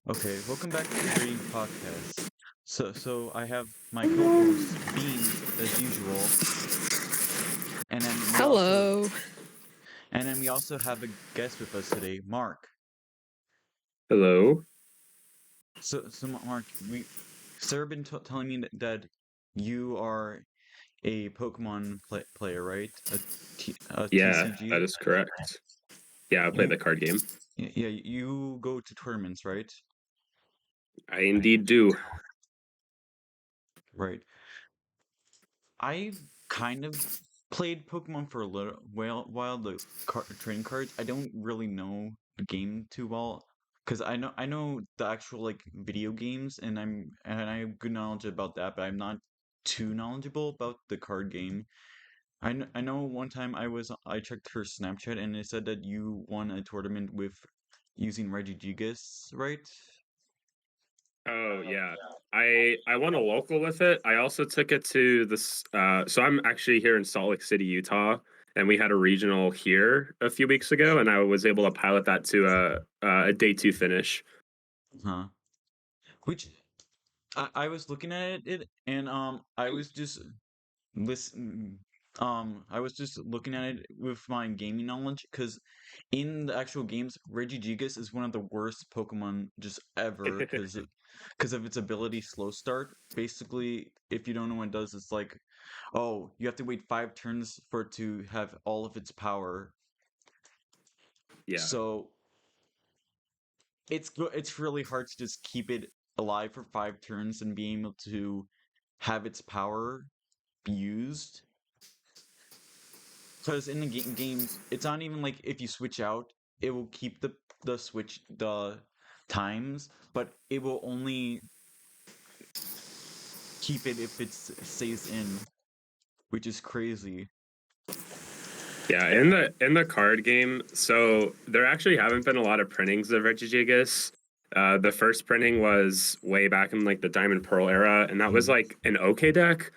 Okay, welcome back to the Green Podcast. So I have my co-host Beans as usual, and then we also Hello. have a guest with us today, Mark. Hello. Mark, Sarah been telling me that you are a Pokemon player, right? A Yeah, that TCG. is correct. Yeah, I play Yeah, the card game. yeah. You go to tournaments, right? I indeed do. Right. I've kind of played Pokemon for a little while the trading cards. I don't really know the game too well because I know the actual like video games and I have good knowledge about that, but I'm not too knowledgeable about the card game. I know one time I checked her Snapchat and it said that you won a tournament with using Regigigas, right? Oh yeah. I won a local with it. I also took it to this so I'm actually here in Salt Lake City, Utah, and we had a regional here a few weeks ago and I was able to pilot that to a day 2 finish. Huh. Which I was looking at it and I was just listen I was just looking at it with my gaming knowledge because in the actual games Regigigas is one of the worst Pokemon just ever because of its ability slow start. Basically, if you don't know what it does, it's like, oh, you have to wait 5 turns for it to have all of its power. Yeah. So it's really hard to just keep it alive for 5 turns and being able to have its power used. Because in the games, it's not even like if you switch out, it will keep the times, but it will only keep it if it stays in, which is crazy. Yeah, in the card game, so there actually haven't been a lot of printings of Regigigas. The first printing was way back in like the Diamond Pearl era, and that was like an okay deck.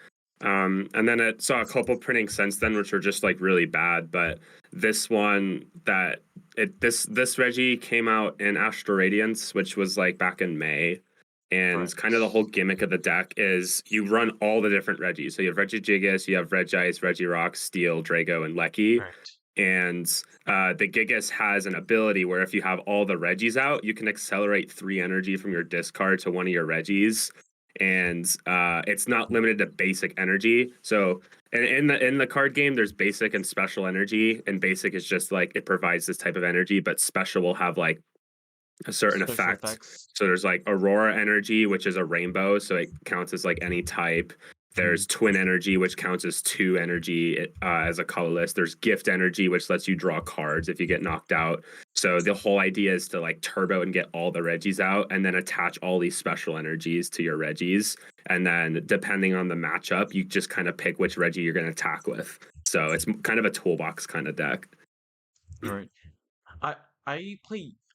And then it saw a couple printings since then, which were just like really bad. But this one that this Reggie came out in Astral Radiance, which was like back in May. And Right. kind of the whole gimmick of the deck is you run all the different Reggies. So you have Regigigas, you have Regice, Regirock, Steel, Drago, and Lecky. Right. And the Gigas has an ability where if you have all the Reggies out, you can accelerate 3 energy from your discard to one of your Reggies. And it's not limited to basic energy. So in the card game, there's basic and special energy. And basic is just like it provides this type of energy, but special will have like a certain Special effect. effects. So there's like Aurora energy, which is a rainbow, so it counts as like any type. There's twin energy, which counts as 2 energy as a colorless. There's gift energy, which lets you draw cards if you get knocked out. So the whole idea is to like turbo and get all the Reggies out and then attach all these special energies to your Reggies. And then depending on the matchup, you just kind of pick which Reggie you're going to attack with. So it's kind of a toolbox kind of deck. Right. I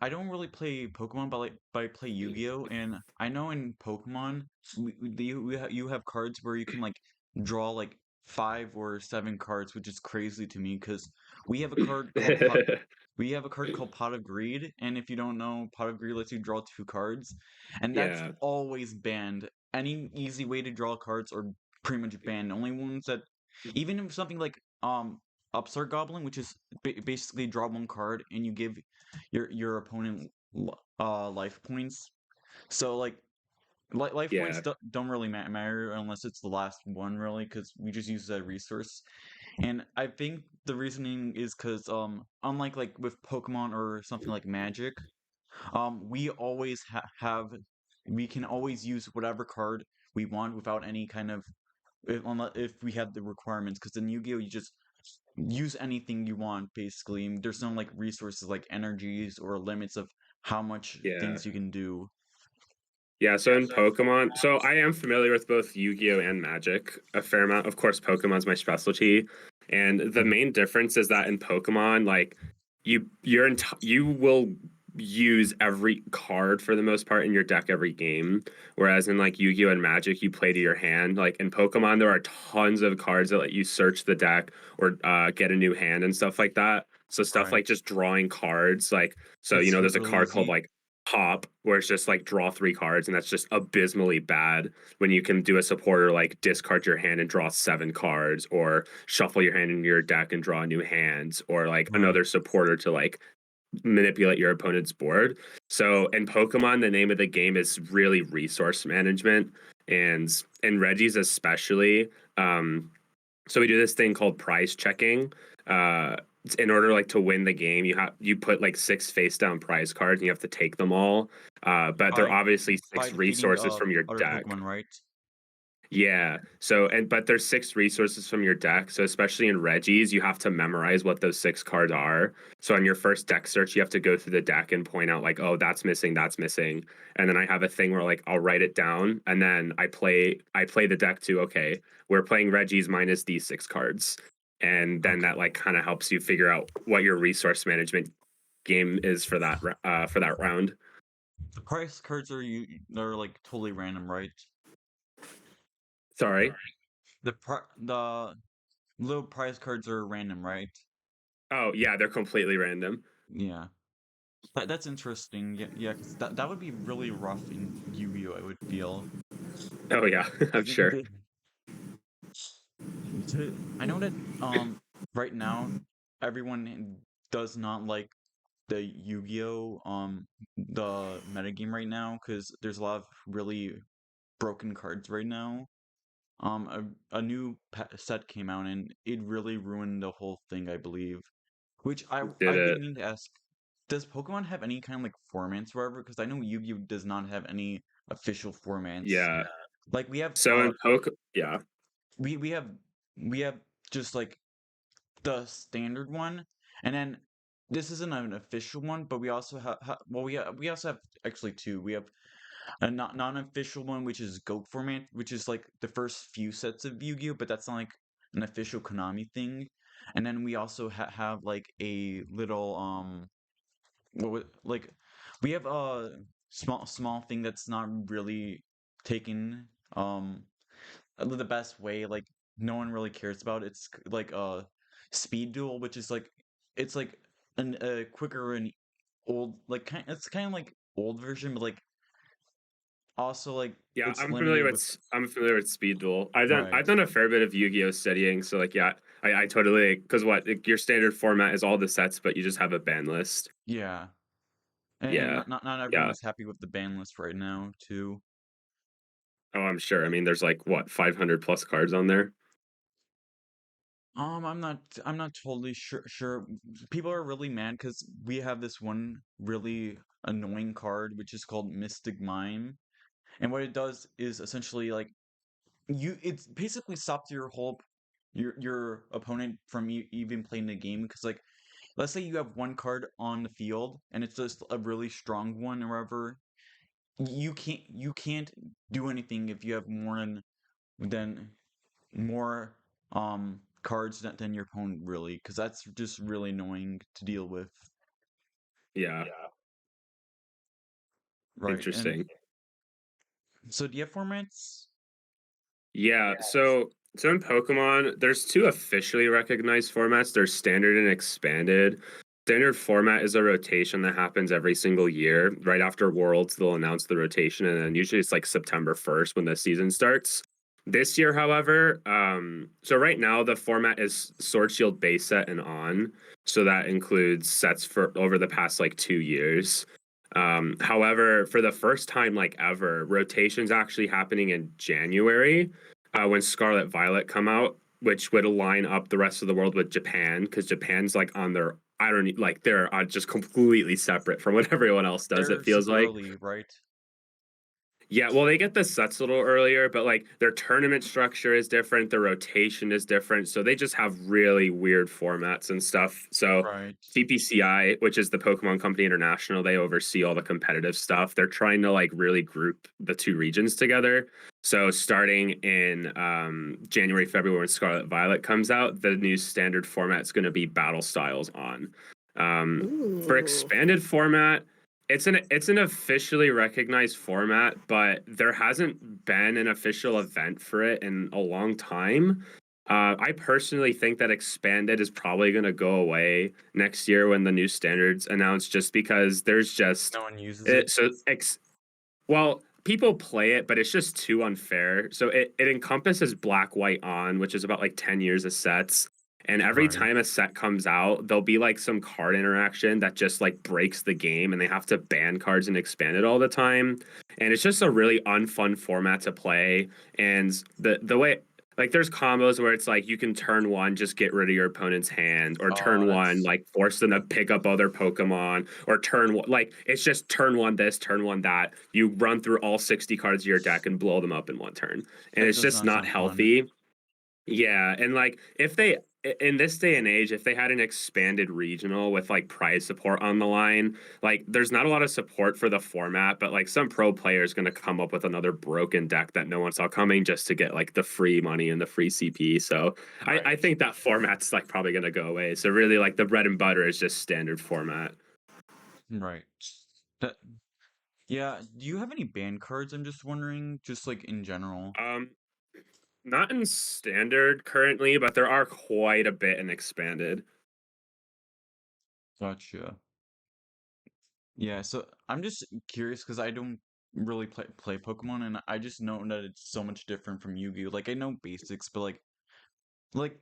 I don't really play Pokemon, but I play Yu-Gi-Oh! And I know in Pokemon you have cards where you can like draw like 5 or 7 cards, which is crazy to me because we have a card called we have a card called Pot of Greed, and if you don't know, Pot of Greed lets you draw 2 cards, and that's Yeah. always banned. Any easy way to draw cards are pretty much banned. Only ones that, even if something like Upstart Goblin, which is basically draw 1 card and you give your opponent life points. So like life points Yeah. don't really matter unless it's the last one really, because we just use that resource. And I think the reasoning is because unlike like with Pokemon or something like Magic, we always have we can always use whatever card we want without any kind of if we have the requirements. Because in Yu-Gi-Oh you just use anything you want basically. And there's no like resources like energies or limits of how much Yeah. things you can do. Yeah, so in Pokemon, so I am familiar with both Yu-Gi-Oh and Magic a fair amount. Of course, Pokemon's my specialty, and the main difference is that in Pokemon, like you will use every card for the most part in your deck every game, whereas in like Yu-Gi-Oh and Magic, you play to your hand. Like in Pokemon, there are tons of cards that let you search the deck or get a new hand and stuff like that. So stuff Right. like just drawing cards, like so It's there's a really card called easy. like Hop, where it's just like draw 3 cards, and that's just abysmally bad when you can do a supporter like discard your hand and draw 7 cards, or shuffle your hand into your deck and draw new hands, or like Right. another supporter to like manipulate your opponent's board. So in Pokemon, the name of the game is really resource management, and in Reggie's especially. So we do this thing called prize checking. Uh, in order like to win the game, you put like 6 face down prize cards, and you have to take them all. But they're By obviously by 6 defeating resources from your other deck. Pokemon, right? Yeah. So but there's 6 resources from your deck. So especially in Reggie's, you have to memorize what those 6 cards are. So on your first deck search, you have to go through the deck and point out like, oh, that's missing, that's missing. And then I have a thing where like I'll write it down, and then I play the deck to, okay, we're playing Reggie's minus these 6 cards. And then Okay. that like kind of helps you figure out what your resource management game is for that round. The price cards they're like totally random, right? Sorry. The little prize cards are random, right? Oh yeah, they're completely random. Yeah. That's interesting. Yeah, yeah, 'cause that would be really rough in Yu-Gi-Oh, I would feel. Oh yeah, I'm 'Cause sure. I know that right now everyone does not like the Yu-Gi-Oh the metagame right now because there's a lot of really broken cards right now. A new set came out and it really ruined the whole thing, I believe. Which Did I've been it. meaning to ask, does Pokemon have any kind of like formats, wherever? Because I know Yu-Gi-Oh does not have any official formats. Yeah. Like So in yeah, we have we have just like the standard one, and then this isn't an official one, but we also have well we also have actually two. We have a non-official one, which is GOAT format, which is like the first few sets of Yu-Gi-Oh, but that's not like an official Konami thing. And then we also have like a little like we have a small thing that's not really taken the best way, like no one really cares about. It's like a speed duel, which is like it's like a quicker and old like it's kind of like old version, but like also like yeah, it's limited with I'm familiar with Speed Duel. I've right. done a fair bit of Yu-Gi-Oh studying, so like yeah, I totally, because what like, your standard format is all the sets, but you just have a ban list. Yeah. And Yeah, not everyone yeah. is happy with the ban list right now too. Oh, I'm sure. I mean, there's like what 500 plus cards on there. I'm not totally sure. People are really mad because we have this one really annoying card which is called Mystic Mime. And what it does is essentially like it's basically stops your opponent from even playing the game because like let's say you have one card on the field and it's just a really strong one or whatever. You can't do anything if you have than more cards than your opponent really, because that's just really annoying to deal with. Yeah, Right. And interesting. so do you have formats? Yeah, so in Pokemon, there's 2 officially recognized formats. There's standard and expanded. Standard format is a rotation that happens every single year. Right after Worlds, they'll announce the rotation, and then usually it's like September 1st when the season starts. This year, however, so right now the format is Sword Shield base set and on. So that includes sets for over the past like 2 years. However, for the first time like ever, rotation's actually happening in January, when Scarlet Violet come out, which would align up the rest of the world with Japan, because Japan's like on their, I don't like, they're just completely separate from what everyone else does. It They're feels super like. early, right? Yeah, well, they get the sets a little earlier, but like their tournament structure is different, their rotation is different, so they just have really weird formats and stuff. So Right. TPCI, which is the Pokemon Company International, they oversee all the competitive stuff. They're trying to like really group the 2 regions together. So starting in January, February, when Scarlet Violet comes out, the new standard format is going to be Battle Styles on. For Ooh. expanded format, it's an officially recognized format, but there hasn't been an official event for it in a long time. I personally think that expanded is probably going to go away next year when the new standards announced, just because there's just No one uses it. it, so ex, well, people play it, but it's just too unfair. So it encompasses black, white, on, which is about like 10 years of sets. And every Right. time a set comes out, there'll be like some card interaction that just like breaks the game, and they have to ban cards and expand it all the time. And it's just a really unfun format to play. And the way, like, there's combos where it's like you can turn one, just get rid of your opponent's hand, or Oh, turn one, that's like force them to pick up other Pokemon, or turn one, like it's just turn one this, turn one that. You run through all 60 cards of your deck and blow them up in one turn, and that it's does just not not sound fun. healthy. Yeah, and like if they, in this day and age, if they had an expanded regional with like prize support on the line, like there's not a lot of support for the format, but like some pro player is going to come up with another broken deck that no one saw coming just to get like the free money and the free CP. So I Right. think that format's like probably going to go away. So really, like the bread and butter is just standard format. Right. That, yeah. Do you have any band cards? I'm just wondering, just like in general. Um, Not in standard currently, but there are quite a bit in expanded. Gotcha. Yeah, so I'm just curious because I don't really play Pokemon, and I just know that it's so much different from Yu-Gi-Oh! Like I know basics, but like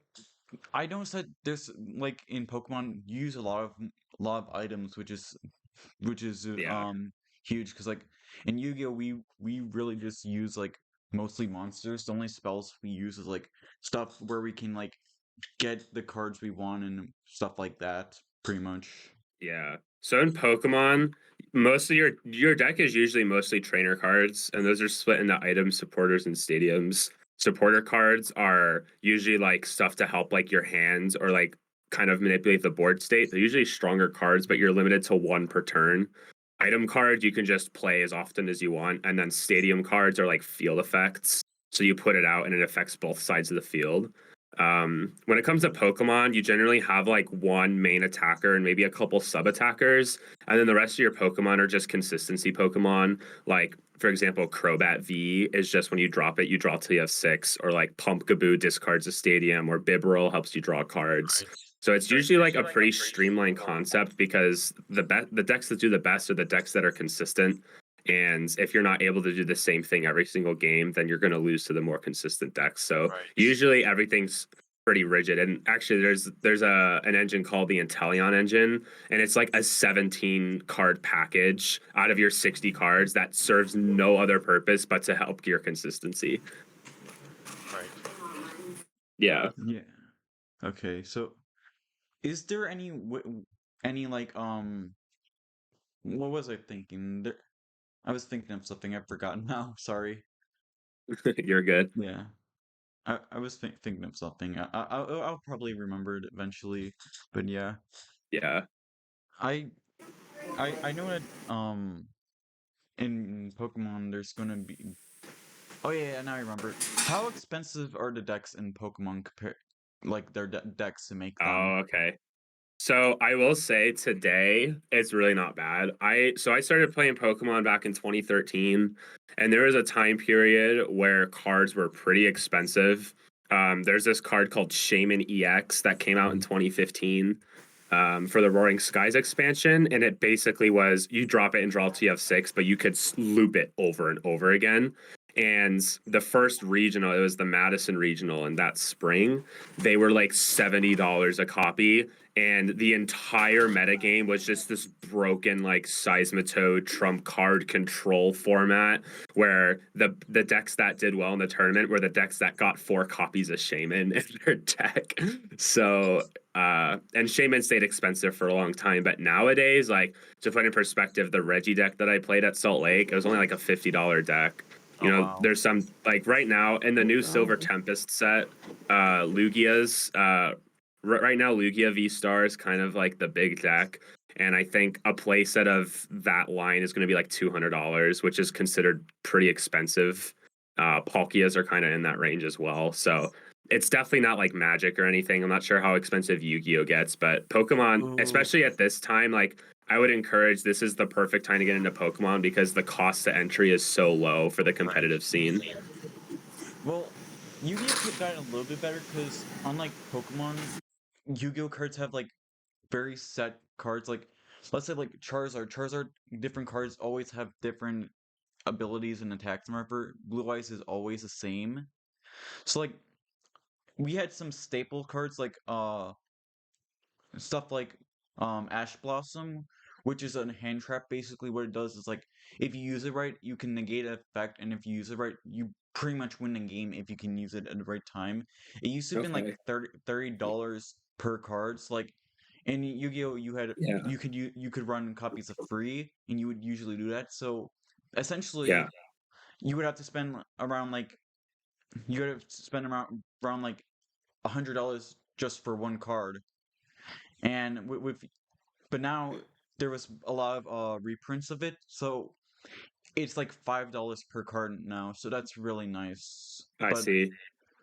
I noticed that there's like in Pokemon you use a lot of items, which is Yeah. huge because like in Yu-Gi-Oh! We really just use like mostly monsters. The only spells we use is like stuff where we can like get the cards we want and stuff like that, pretty much. Yeah. So in Pokemon, most of your deck is usually mostly trainer cards, and those are split into items, supporters, and stadiums. Supporter cards are usually like stuff to help like your hands or like kind of manipulate the board state. They're usually stronger cards, but you're limited to one per turn. Item cards you can just play as often as you want, and then stadium cards are like field effects. So you put it out and it affects both sides of the field. When it comes to Pokemon, you generally have like one main attacker and maybe a couple sub attackers, and then the rest of your Pokemon are just consistency Pokemon. Like, for example, Crobat V is just when you drop it, you draw till you have six, or like Pumpkaboo discards a stadium, or Bibarel helps you draw cards. Right. So it's usually like a pretty streamlined concept because the decks that do the best are the decks that are consistent. And if you're not able to do the same thing every single game, then you're going to lose to the more consistent decks. So Right. usually everything's pretty rigid. And actually, there's an engine called the Inteleon engine, and it's like a 17 card package out of your 60 cards that serves no other purpose but to help your consistency. Right. Yeah. Yeah. Okay. So, is there any like what was I thinking? I was thinking of something I've forgotten now. Sorry. You're good. Yeah. I was thinking of something. I'll probably remember it eventually. But yeah, Yeah. I I know that in Pokemon there's gonna be. Oh yeah, yeah, now I remember. How expensive are the decks in Pokemon compare like their decks to make them? Oh, okay. So I will say today it's really not bad. I started playing Pokemon back in 2013, and there was a time period where cards were pretty expensive. There's this card called Shaman EX that came out in Mm. 2015 for the Roaring Skies expansion, and it basically was you drop it and draw till you have six, but you could loop it over and over again. And the first regional, it was the Madison regional, and that spring, they were like $70 a copy, and the entire metagame was just this broken like seismitoad trump card control format where the decks that did well in the tournament were the decks that got four copies of Shaman in their deck. So and Shaman stayed expensive for a long time, but nowadays, like to put in perspective, the Reggie deck that I played at Salt Lake, it was only like a $50 deck. You Oh know, wow. there's some like right now in the new Silver Oh, Tempest set, Lugia's right now Lugia V Star is kind of like the big deck, and I think a playset of that line is going to be like $200, which is considered pretty expensive. Palkias are kind of in that range as well, so it's definitely not like Magic or anything. I'm not sure how expensive Yu-Gi-Oh gets, but Pokemon, oh, especially at this time, like I would encourage this is the perfect time to get into Pokemon because the cost to entry is so low for the right. competitive scene. Well, Yu-Gi-Oh got a little bit better because unlike Pokemon, Yu-Gi-Oh cards have like very set cards. Like let's say like Charizard, different cards always have different abilities and attacks. Remember, Blue Eyes is always the same. So like we had some staple cards like stuff like Ash Blossom, which is a hand trap. Basically, what it does is like if you use it right, you can negate an effect, and if you use it right, you pretty much win the game if you can use it at the right time. It used to have been like Okay. $30 per card. So like in Yu-Gi-Oh, Yeah. you could run copies of free, and you would usually do that. So Yeah. essentially, you would have to spend around like you would have to spend around like $100 just for one card. And but now there was a lot of reprints of it, so it's like $5 per card now. So that's really nice. I But see.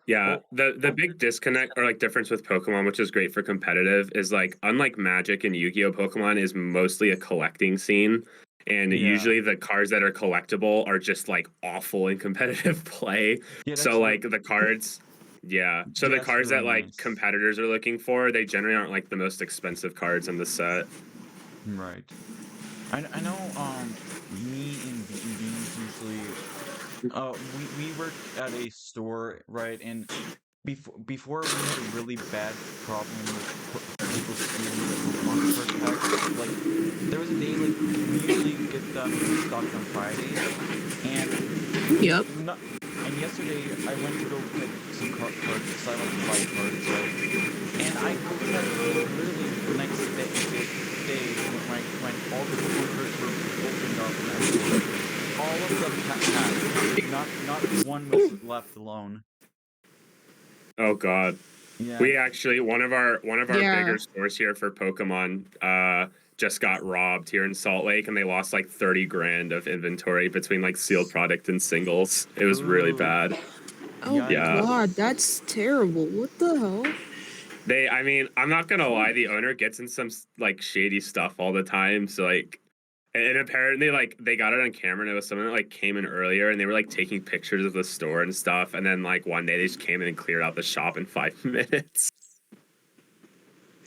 Yeah, oh, the oh big disconnect or like difference with Pokemon, which is great for competitive, is like unlike Magic and Yu-Gi-Oh, Pokemon is mostly a collecting scene. And yeah, usually the cards that are collectible are just like awful in competitive play. yeah, So like the cards, yeah. So the that's cards really that like nice. competitors are looking for, they generally aren't like the most expensive cards in the set. Right. I know. Me and Beans usually. We work at a store, right? And before we had a really bad problem with people stealing Pokemon card packs. Like there was a day like we usually get them restocked on Fridays, and Yep. not and yesterday I went to go pick some cards because I like to buy cards, right? And I go check, and literally the next day when all the Pokemon cards were opened up and everything, all of them packed. Not one was left alone. Oh God. Yeah. We actually one of our Yeah. bigger stores here for Pokemon just got robbed here in Salt Lake and they lost like 30 grand of inventory between like sealed product and singles. It was really Ooh. bad. Oh Yeah. Yikes. God, that's terrible. What the hell? I mean, I'm not gonna lie, the owner gets in some like shady stuff all the time. So like and apparently like they got it on camera and it was someone that like came in earlier and they were like taking pictures of the store and stuff. And then like one day they just came in and cleared out the shop in 5 minutes.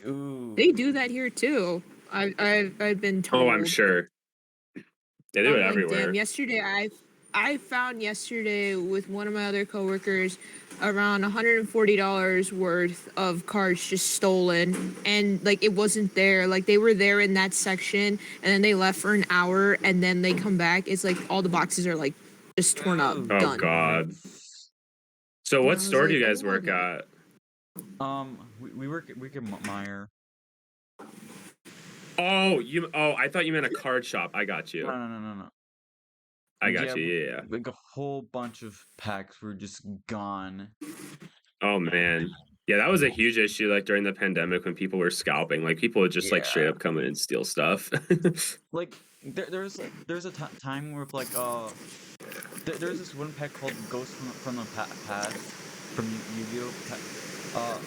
Ooh. They do that here too. I've been Oh, I'm told. sure. They do it I'm like, damn. everywhere. Yesterday, I found yesterday with one of my other coworkers around $140 worth of cards just stolen, and like it wasn't there. Like they were there in that section, and then they left for an hour, and then they come back. It's like all the boxes are like just torn up, Oh, Oh done. God. So And what I was store do like, you oh guys my work God. at? we work at Meyer. Oh, I thought you meant a card shop. I got No, you. no, no, no, no. I got Yeah, you. Yeah, yeah. like a whole bunch of packs were just gone. Oh man. Yeah, that was a huge issue like during the pandemic when people were scalping. Like people would just like straight Yeah. up come in and steal stuff. Like there's a time where like there's this one pack called Ghost from the Past from Yu-Gi-Oh.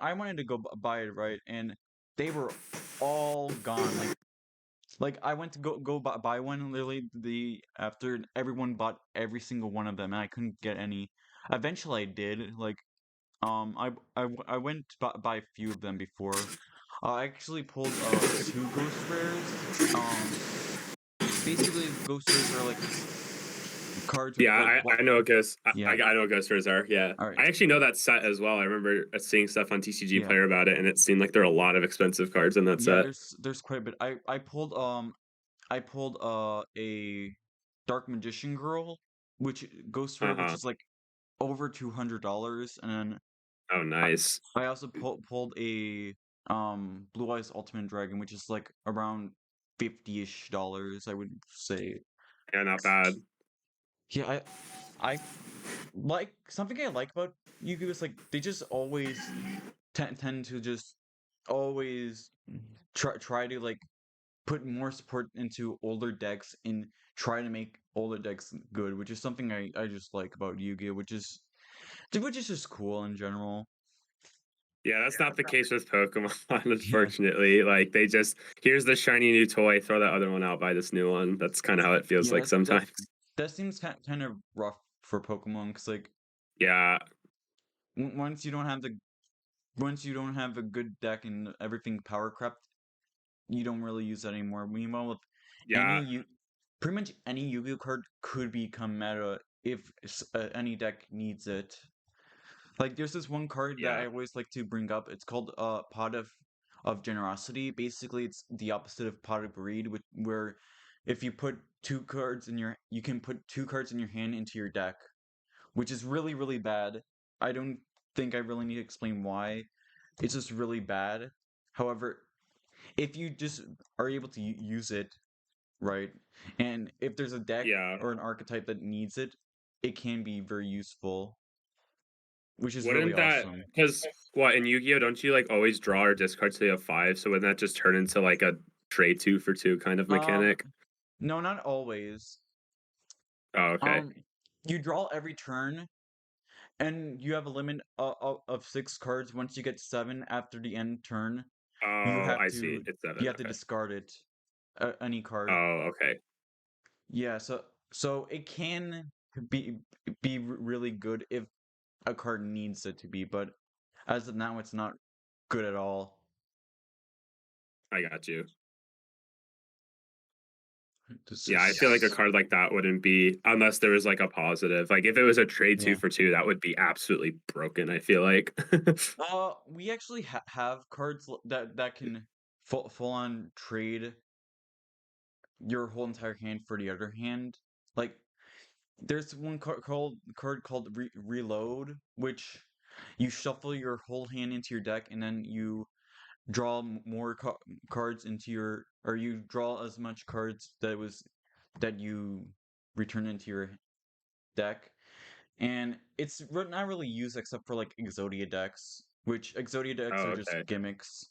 I wanted to go buy it, right, and they were all gone. Like I went to go buy one literally the after everyone bought every single one of them, and I couldn't get any. Eventually, I did. Like I went to buy a few of them before. I actually pulled two ghost rares. Basically, ghost rares are like cards with Yeah, like I what? I know what ghosts. Yeah. I know what ghost rares are. Yeah, All I right. actually know that set as well. I remember seeing stuff on TCG Yeah. Player about it, and it seemed like there are a lot of expensive cards in that Yeah. set. There's quite a bit. I pulled a Dark Magician Girl, which ghost rare, Uh which huh. is like over $200, and then Oh, I, nice. I also pulled a Blue Eyes Ultimate Dragon, which is like around 50-ish dollars, I would say. Yeah, not bad. Yeah, I like something I like about Yu-Gi-Oh is like they just always tend to just always try to like put more support into older decks and try to make older decks good, which is something I just like about Yu-Gi-Oh, which is just cool in general. Yeah, that's not the case with Pokemon, Yeah. unfortunately. Like they just here's the shiny new toy, throw that other one out, buy this new one. That's kind of how it feels Yeah, like sometimes. that seems kind of rough for Pokemon because like Yeah. once you don't have the once you don't have a good deck and everything power crept, you don't really use that anymore. Meanwhile, with any Yeah, you, pretty much any Yu-Gi-Oh card could become meta if any deck needs it. Like there's this one card that yeah, I always like to bring up. It's called Pot of Generosity. Basically, it's the opposite of Pot of Greed, where if you put you can put two cards in your hand into your deck, which is really really bad. I don't think I really need to explain why. It's just really bad. However, if you just are able to use it right, and if there's a deck yeah. or an archetype that needs it, it can be very useful, which is really Wouldn't that awesome. because what in Yu-Gi-Oh, don't you like always draw or discard till you have five? So wouldn't that just turn into like a trade two for two kind of Um, mechanic? no, not always. Oh, okay. Um, you draw every turn, and you have a limit of 6 cards. Once you get 7 after the end turn, you Oh, have I see. to It's seven. Okay. discard it, any card. Oh, okay. Yeah, so it can be really good if a card needs it to be, but as of now, it's not good at all. I got you. This Yeah, I feel like a is card like that wouldn't be unless there was like a positive. Like if it was a trade two yeah. for two, that would be absolutely broken, I feel like. We actually have cards that can full on trade your whole entire hand for the other hand. Like there's one card called Reload, which you shuffle your whole hand into your deck, and then you draw more cards into your, or you draw as much cards that you return into your deck, and it's not really used except for like Exodia decks, which Exodia decks are Oh, just okay. gimmicks.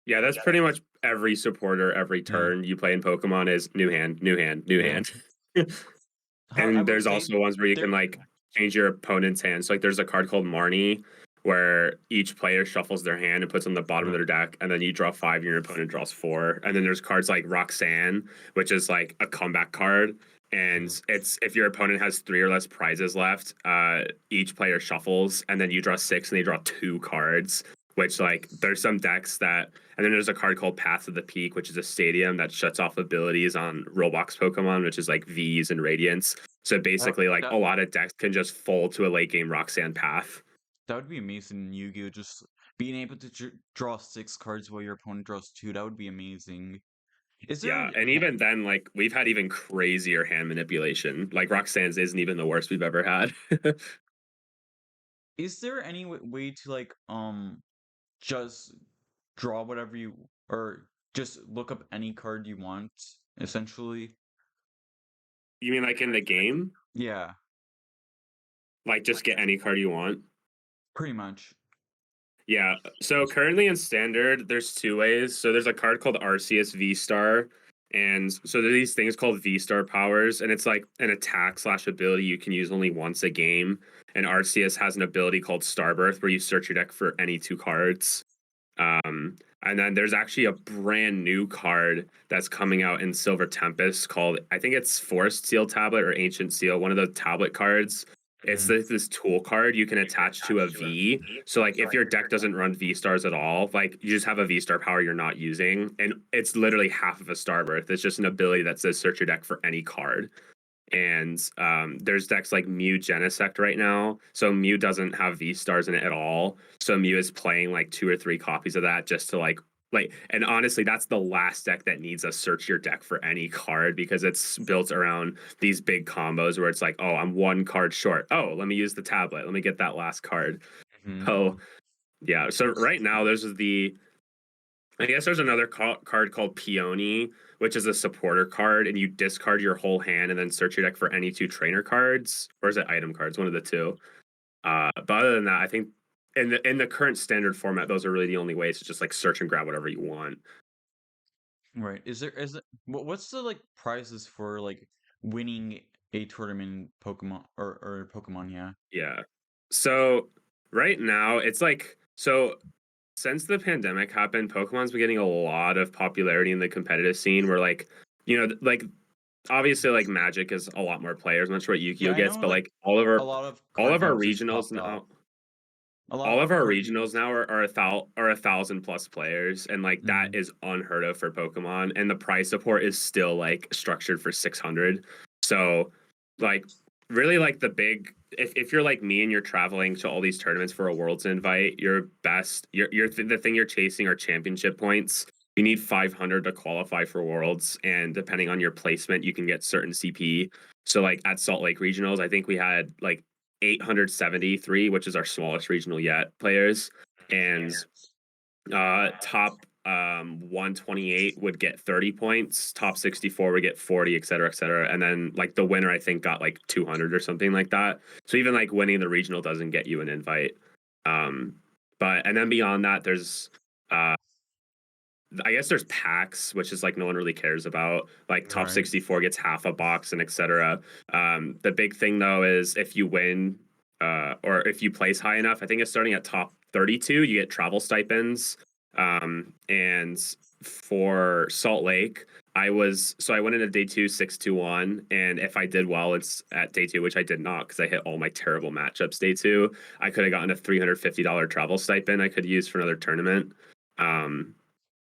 Yeah, that's pretty much every supporter every Yeah, turn you play in Pokemon is new hand, new hand, new yeah. hand. I And will there's say also ones where you there. can like change your opponent's hand. So like there's a card called Marnie where each player shuffles their hand and puts on the bottom of Yeah. their deck, and then you draw five and your opponent draws four. And then there's cards like Roxanne, which is like a comeback card. And Yeah. it's if your opponent has three or less prizes left, each player shuffles, and then you draw six and they draw two cards. Which like there's some decks that, and then there's a card called Path of the Peak, which is a stadium that shuts off abilities on Roblox Pokemon, which is like V's and Radiance. So That basically, like a that lot of decks can just fold to a late game Roxanne path. that would be amazing in Yu-Gi-Oh! Just being able to draw 6 cards while your opponent draws two. That would be amazing. Is there Yeah, and even then, like we've had even crazier hand manipulation. Like Roxanne's isn't even the worst we've ever had. any way to like just draw whatever you, or just look up any card you want, essentially? You mean like in the game? Yeah, Like just get any card you want? pretty much. Yeah. So currently in standard, there's two ways. So there's a card called Arceus V Star. And so there are these things called V Star powers, and it's like an attack slash ability you can use only once a game. And Arceus has an ability called Starbirth where you search your deck for any two cards. And then there's actually a brand new card that's coming out in Silver Tempest called, I think it's Forest Seal Tablet or Ancient Seal, one of the tablet cards. It's Mm. this tool card you can attach to a V. So like if your deck doesn't run V stars at all, like you just have a V star power you're not using, and it's literally half of a Starbirth. It's just an ability that says search your deck for any card. And there's decks like Mew Genesect right now. So Mew doesn't have V stars in it at all. So Mew is playing like two or three copies of that just to like and honestly that's the last deck that needs a search your deck for any card because it's built around these big combos where it's like, oh, I'm one card short. Oh, let me use the tablet. Let me get that last card. Hmm. Oh, yeah. So right now there's the I guess there's another card called Peony, which is a supporter card, and you discard your whole hand and then search your deck for any two trainer cards, or is it item cards? One of the two. But other than that, I think in the current standard format, those are really the only ways to just like search and grab whatever you want. Right. Is it what's the like prizes for like winning a tournament in Pokemon, or Pokemon, yeah. Yeah. So right now, it's like so since the pandemic happened, Pokemon's been getting a lot of popularity in the competitive scene. Where like like obviously like Magic is a lot more players. I'm not sure what Yeah, Yu-Gi-Oh I gets, know but like like all of a our lot of all card of our games just regionals popped now up. A lot all of of our card regionals games. now are 1,000+ players, and like that Mhm. is unheard of for Pokemon. And the prize support is still like structured for 600. So, like, really, like the big if you're like me and you're traveling to all these tournaments for a Worlds invite, the thing you're chasing are championship points. You need 500 to qualify for Worlds, and depending on your placement, you can get certain CP. So, like at Salt Lake Regionals, I think we had like 873, which is our smallest regional yet, players. And top 128 would get 30 points, top 64 would get 40, et cetera, et cetera. And then like the winner, I think, got like 200 or something like that. So even like winning the regional doesn't get you an invite. Um, but and then beyond that, there's I guess there's packs, which is like no one really cares about. Like top Right. 64 gets half a box and etc. The big thing though is if you win or if you place high enough, I think it's starting at top 32, you get travel stipends. And for Salt Lake, I went into day two 6-2-1, and if I did well, it's at day two, which I did not because I hit all my terrible matchups day two. I could have gotten a $350 travel stipend I could use for another tournament. Um,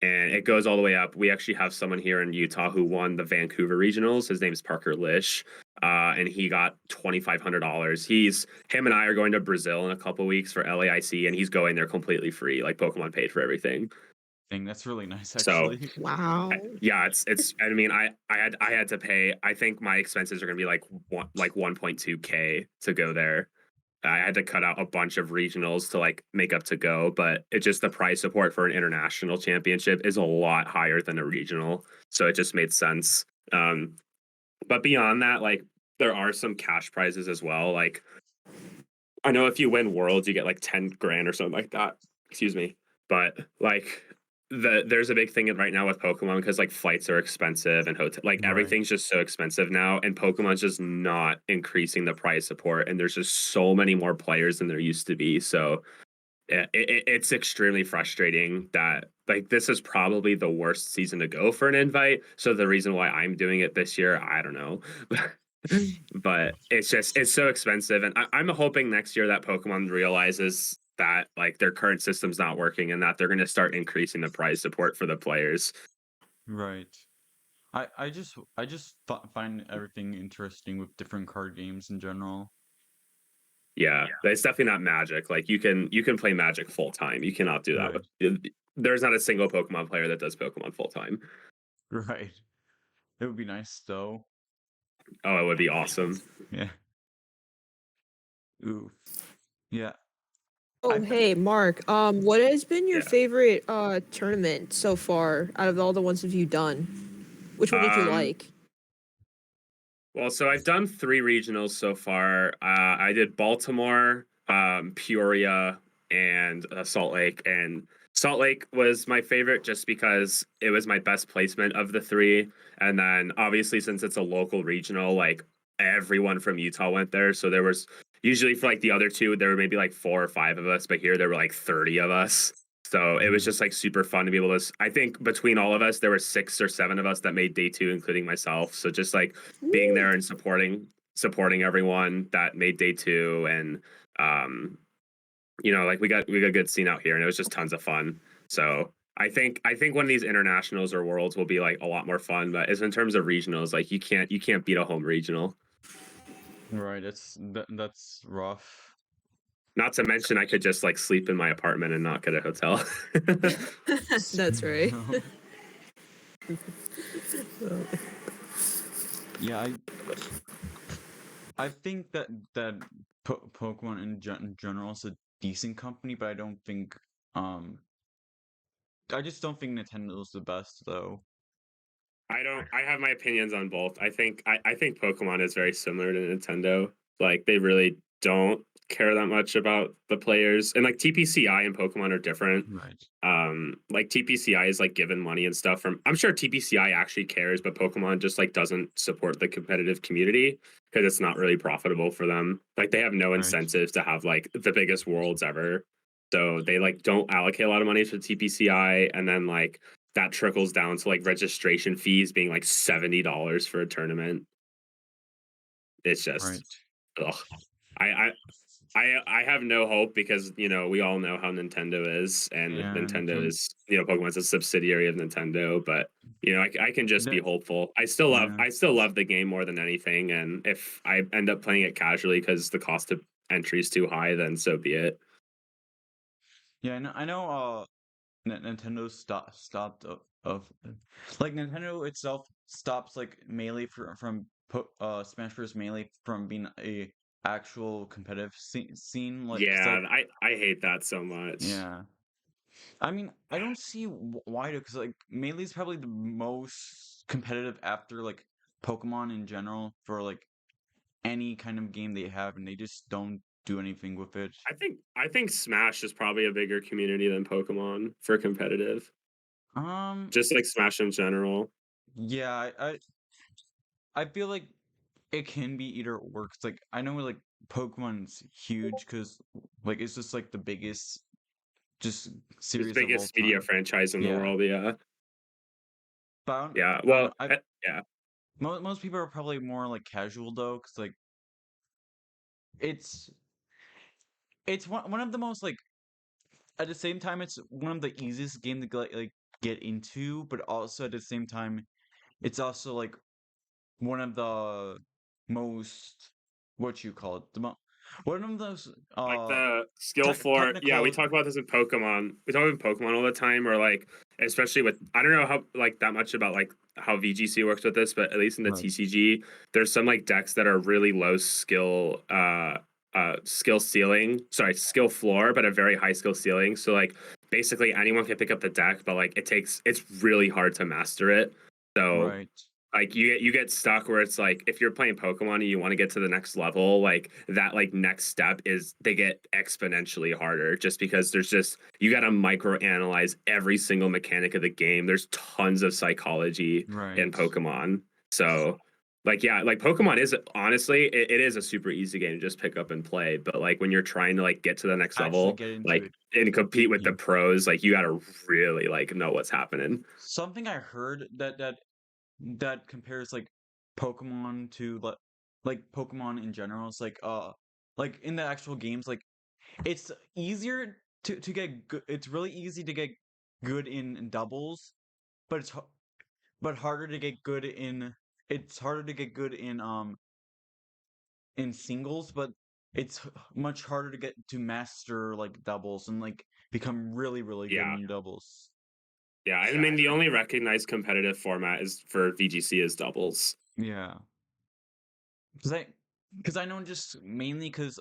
and it goes all the way up. We actually have someone here in Utah who won the Vancouver regionals. His name's Parker Lish, and he got $2,500. Him and I are going to Brazil in a couple weeks for LAIC, and he's going there completely free. Like Pokemon paid for everything. Thing that's really nice So actually. Wow. yeah, it's. I mean, I had to pay. I think my expenses are gonna be like 1.2K to go there. I had to cut out a bunch of regionals to like make up to go, but it just the prize support for an international championship is a lot higher than a regional, so it just made sense. But beyond that, like there are some cash prizes as well. Like I know if you win Worlds, you get like 10 grand or something like that. Excuse me, but like there's a big thing right now with Pokemon because like flights are expensive and hotel like Right. everything's just so expensive now, and Pokemon's just not increasing the price support, and there's just so many more players than there used to be. So it's extremely frustrating that like this is probably the worst season to go for an invite. So the reason why I'm doing it this year, I don't know. But it's so expensive, and I'm hoping next year that Pokemon realizes that like their current system's not working and that they're going to start increasing the prize support for the players. Right. I just find everything interesting with different card games in general. Yeah, but it's definitely not Magic. Like you can play Magic full time. You cannot do that Right. with. There's not a single Pokemon player that does Pokemon full time. Right. It would be nice though. Oh, it would be awesome. Yeah. Ooh. Yeah. Oh, I hey, Mark. What has been your Yeah. favorite tournament so far out of all the ones that you've done? Which one did you Um, like? Well, so I've done 3 regionals so far. I did Baltimore, Peoria, and Salt Lake. And Salt Lake was my favorite just because it was my best placement of the 3. And then obviously, since it's a local regional, like everyone from Utah went there. So there was usually for like the other 2, there were maybe like 4 or 5 of us, but here there were like 30 of us. So it was Mhm. just like super fun to be able to. I think between all of us, there were 6 or 7 of us that made day 2, including myself. So just like being Woo. there and supporting everyone that made day 2, and um like we got a good scene out here, and it was just tons of fun. So I think one of these internationals or worlds will be like a lot more fun, but as in terms of regionals, like you can't beat a home regional. Right. That's rough. Not to mention I could just like sleep in my apartment and not get a hotel. That's right. Yeah, I think that Pokemon in general is a decent company, but um I just don't think Nintendo's the best though. I have my opinions on both. I think Pokemon is very similar to Nintendo. Like they really don't care that much about the players. And like TPCI and Pokemon are different. Right. Like TPCI is like given money and stuff from, I'm sure TPCI actually cares, but Pokemon just like doesn't support the competitive community because it's not really profitable for them. Like they have no Right. incentive to have like the biggest worlds ever. So they like don't allocate a lot of money to TPCI, and then like that trickles down to like registration fees being like $70 for a tournament. It's just, Right. ugh. I, I I have no hope because we all know how Nintendo is, and Yeah, Nintendo is Pokemon's a subsidiary of Nintendo, but I can just be that, hopeful. yeah. I still love the game more than anything, and if I end up playing it casually because the cost of entry is too high, then so be it. Yeah, I know, Nintendo stopped like Nintendo itself stops like Melee Smash Bros. Melee from being a actual competitive scene, like, 'cause Yeah, like, I hate that so much. yeah. I mean, I don't see why, because like Melee's probably the most competitive after like Pokemon in general for like any kind of game they have, and they just don't do anything with it. I think Smash is probably a bigger community than Pokemon for competitive, Um, just like Smash in general. yeah, I feel like it can be either or. 'Cause, like, I know like Pokemon's huge because like it's just like the biggest just It's series of all biggest media time. franchise in the Yeah, world. Yeah, but yeah. I don't Well, know. yeah. Most people are probably more like casual though, because like it's it's one of the most like at the same time it's one of the easiest game to get into, but also at the same time it's also like one of the most what you call it one of those Like the skill floor, yeah, we technical talk about this in Pokemon. We talk about Pokemon all the time, or like, especially with, I don't know how like that much about like how VGC works with this, but at least in the right TCG, there's some like decks that are really low skill ceiling, sorry, skill floor, but a very high skill ceiling. So like basically anyone can pick up the deck, but like it's really hard to master it. So right like you get stuck where it's like if you're playing Pokemon and you want to get to the next level, like that like next step is they get exponentially harder just because there's just you got to micro analyze every single mechanic of the game. There's tons of psychology in right Pokemon. So like yeah, like Pokemon is honestly it is a super easy game to just pick up and play, but like when you're trying to like get to the next actually level, get into like it. and compete with the Yeah. pros, like you got to really like know what's happening. Something I heard that compares like Pokemon to like Pokemon in general is like in the actual games like it's easier to get good. It's really easy to get good in doubles, but but harder to get good in. It's harder to get good in singles, but it's much harder to get to master like doubles and like become really good Yeah. in doubles. Yeah, I mean the only recognized competitive format is for VGC is doubles. Yeah, because I know just mainly because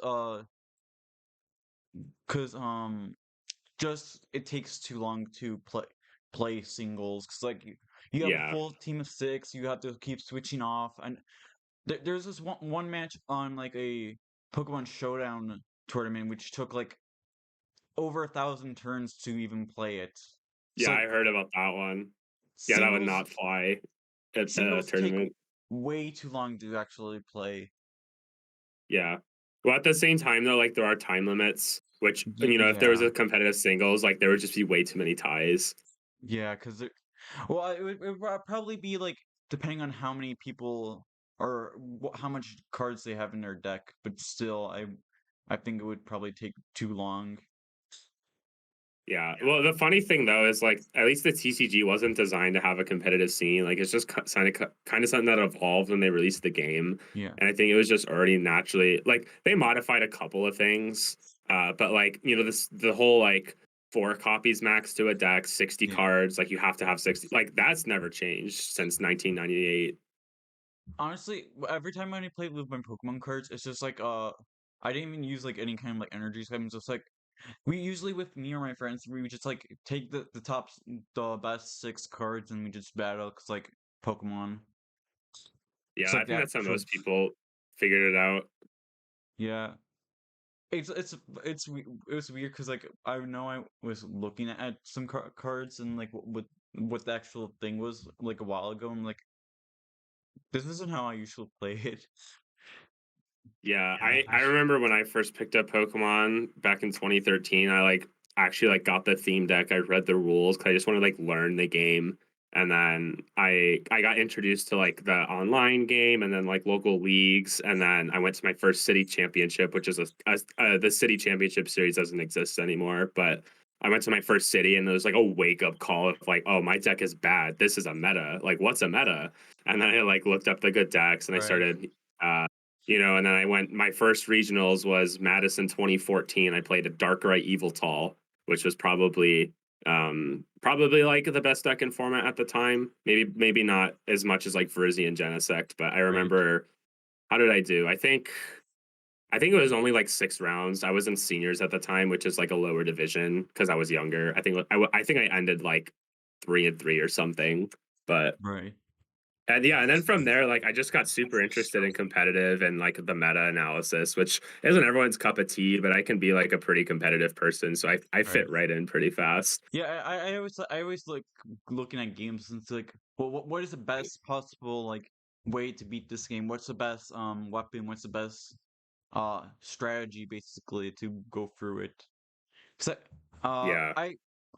just it takes too long to play singles because like you have a Yeah. full team of six, you have to keep switching off, and there's this one match on like a Pokemon Showdown tournament which took like over 1,000 turns to even play it. Yeah, So I like heard about that one. Yeah, that would singles not fly at the singles take tournament. way too long to actually play. Yeah. Well, at the same time though, like there are time limits, which if there was Yeah, a competitive singles, like there would just be way too many ties. yeah, because well, it would probably be like depending on how many people or how much cards they have in their deck, but still, I think it would probably take too long. Yeah. Well, the funny thing though is like at least the TCG wasn't designed to have a competitive scene. Like it's just kind of something that evolved when they released the game, Yeah, and I think it was just already naturally like they modified a couple of things, but like this the whole like 4 copies max to a deck, 60 yeah. cards, like you have to have 60. Like that's never changed since 1998. Honestly, every time when I play with my Pokemon cards, it's just like I didn't even use like any kind of like energy items. Just like we usually with me or my friends, we would just like take the best six cards and we just battle because like Pokemon. Yeah, It's I like the think that's how actual most people figured it out. yeah. It was weird because like I know I was looking at some cards and like what the actual thing was like a while ago. And like this isn't how I usually play it. Yeah, I remember when I first picked up Pokemon back in 2013. I like actually like got the theme deck. I read the rules because I just want to like learn the game. And then I got introduced to like the online game and then like local leagues. And then I went to my first city championship, which is the city championship series doesn't exist anymore. But I went to my first city and there was like a wake up call of like, oh, my deck is bad. This is a meta. Like, what's a meta? And then I like looked up the good decks and I Right. started and then I went, my first regionals was Madison 2014. I played a Darkrai Evil Tall, which was probably like the best deck in format at the time. Maybe not as much as like Verzia and Genesect, but I Right. remember, how did I do? I think it was only like 6 rounds. I was in seniors at the time, which is like a lower division because I was younger. I think I ended like 3-3 or something. But Right. and yeah, and then from there, like I just got super interested in competitive and like the meta analysis, which isn't everyone's cup of tea, but I can be like a pretty competitive person, so I Right. fit right in pretty fast. Yeah, I always like looking at games and it's like, well, what is the best possible like way to beat this game? What's the best weapon? What's the best strategy basically to go through it? So, Yeah.